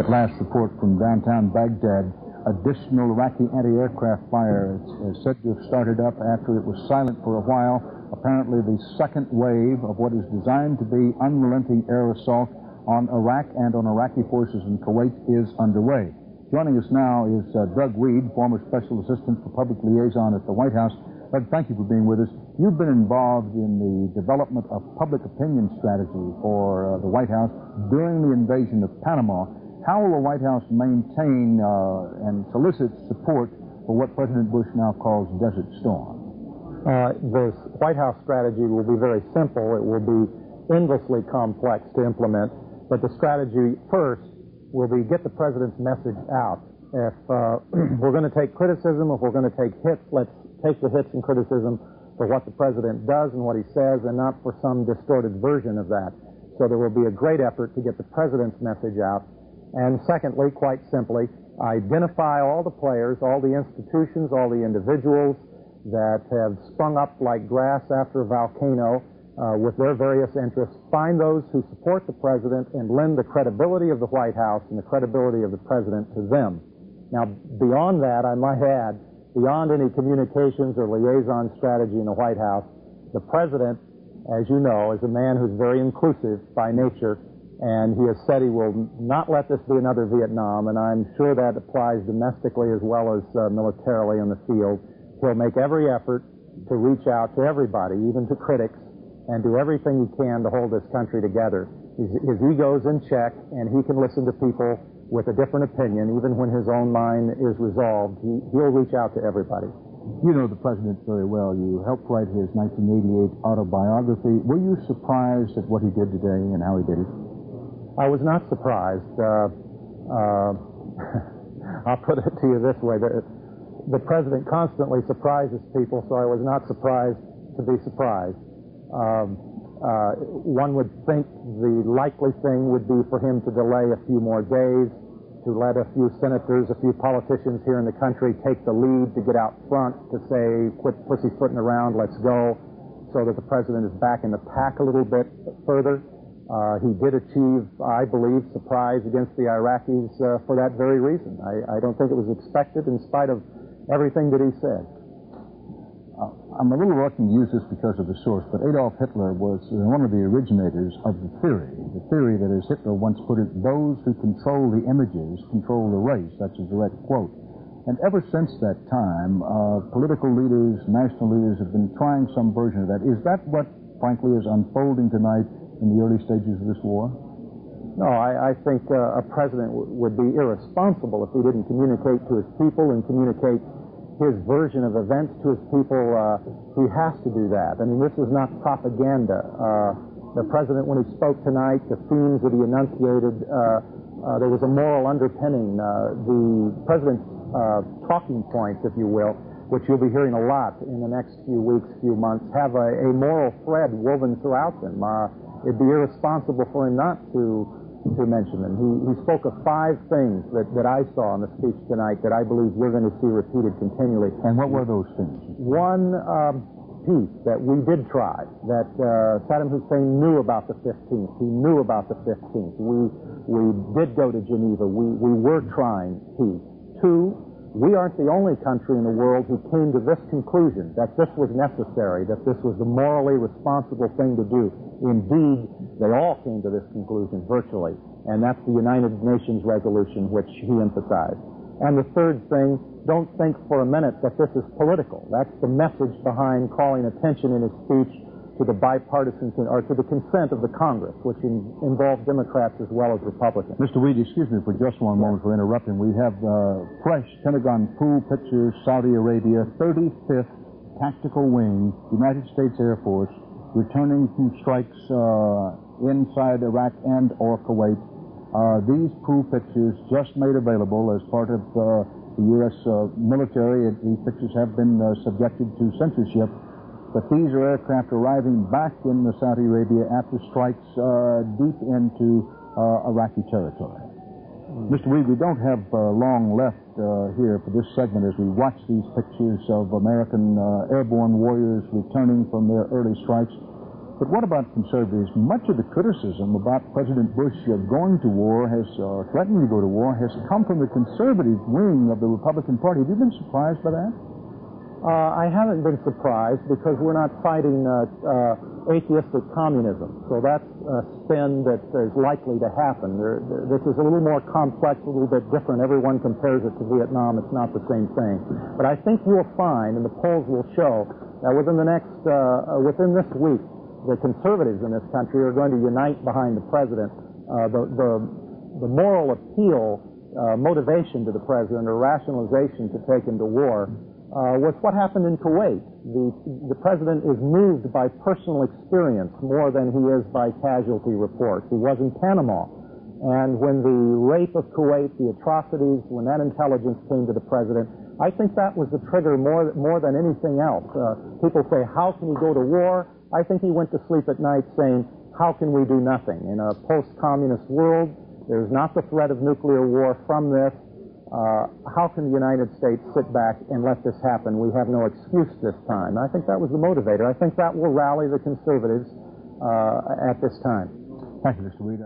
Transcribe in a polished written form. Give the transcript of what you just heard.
That last report from downtown Baghdad, additional Iraqi anti-aircraft fire is said to have started up after it was silent for a while. Apparently the second wave of what is designed to be unrelenting air assault on Iraq and on Iraqi forces in Kuwait is underway. Joining us now is Doug Wead, former Special Assistant for Public Liaison at the White House. Doug, thank you for being with us. You've been involved in the development of public opinion strategy for the White House during the invasion of Panama. How will the White House maintain and solicit support for what President Bush now calls Desert Storm? The White House strategy will be very simple. It will be endlessly complex to implement, but the strategy first will be get the President's message out. If we're going to take criticism, if we're going to take hits, let's take the hits and criticism for what the President does and what he says, and not for some distorted version of that. So there will be a great effort to get the President's message out. And secondly, quite simply, identify all the players, all the institutions, all the individuals that have sprung up like grass after a volcano with their various interests. Find those who support the President and lend the credibility of the White House and the credibility of the President to them. Now, beyond that, I might add, beyond any communications or liaison strategy in the White House, the President, as you know, is a man who's very inclusive by nature, and he has said he will not let this be another Vietnam, and I'm sure that applies domestically as well as militarily in the field. He'll make every effort to reach out to everybody, even to critics, and do everything he can to hold this country together. His ego's in check, and he can listen to people with a different opinion, even when his own mind is resolved. He'll reach out to everybody. You know the President very well. You helped write his 1988 autobiography. Were you surprised at what he did today and how he did it? I was not surprised. I'll put it to you this way. The President constantly surprises people, so I was not surprised to be surprised. One would think the likely thing would be for him to delay a few more days, to let a few senators, a few politicians here in the country take the lead, to get out front, to say, quit pussyfooting around, let's go, so that the President is back in the pack a little bit further. He did achieve, I believe, surprise against the Iraqis for that very reason. I don't think it was expected in spite of everything that he said. I'm a little reluctant to use this because of the source, but Adolf Hitler was one of the originators of the theory that, as Hitler once put it, those who control the images control the race. That's a direct quote. And ever since that time, political leaders, national leaders have been trying some version of that. Is that what, frankly, is unfolding tonight in the early stages of this war? No, I think a president would be irresponsible if he didn't communicate to his people and communicate his version of events to his people. He has to do that. I mean, this is not propaganda. The President, when he spoke tonight, the themes that he enunciated, there was a moral underpinning. The President's talking points, if you will, which you'll be hearing a lot in the next few weeks, few months, have a moral thread woven throughout them. It'd be irresponsible for him not to mention them. He spoke of 5 things that I saw in the speech tonight that I believe we're going to see repeated continually. And what were those things? One piece that we did try, that Saddam Hussein knew about the 15th. He knew about the 15th. We did go to Geneva. We were trying peace. 2, we aren't the only country in the world who came to this conclusion, that this was necessary, that this was the morally responsible thing to do. Indeed, they all came to this conclusion, virtually, and that's the United Nations resolution, which he emphasized. And the third thing, don't think for a minute that this is political. That's the message behind calling attention in his speech to the bipartisan, or to the consent of the Congress, which involves Democrats as well as Republicans. Mr. Wead, excuse me for just one moment for interrupting. We have fresh Pentagon pool pictures, Saudi Arabia, 35th Tactical Wing, United States Air Force, returning from strikes inside Iraq and or Kuwait. These pool pictures just made available as part of the U.S. military. These pictures have been subjected to censorship. But these are aircraft arriving back in Saudi Arabia after strikes deep into Iraqi territory. Mr. Wead, we don't have long left here for this segment as we watch these pictures of American airborne warriors returning from their early strikes. But what about conservatives? Much of the criticism about President Bush going to war or threatening to go to war has come from the conservative wing of the Republican Party. Have you been surprised by that? I haven't been surprised because we're not fighting atheistic communism. So that's a spin that is likely to happen. This is a little more complex, a little bit different. Everyone compares it to Vietnam. It's not the same thing. But I think you'll find, and the polls will show, that within this week, the conservatives in this country are going to unite behind the president. The moral appeal, motivation to the president, or rationalization to take him to war, was what happened in Kuwait. The president is moved by personal experience more than he is by casualty reports. He was in Panama, and when the rape of Kuwait, the atrocities, when that intelligence came to the president, I think that was the trigger more than anything else. People say, how can he go to war? I think he went to sleep at night saying, how can we do nothing? In a post-communist world, there's not the threat of nuclear war from this. How can the United States sit back and let this happen? We have no excuse this time. I think that was the motivator. I think that will rally the conservatives at this time. Thank you, Mr. Wead.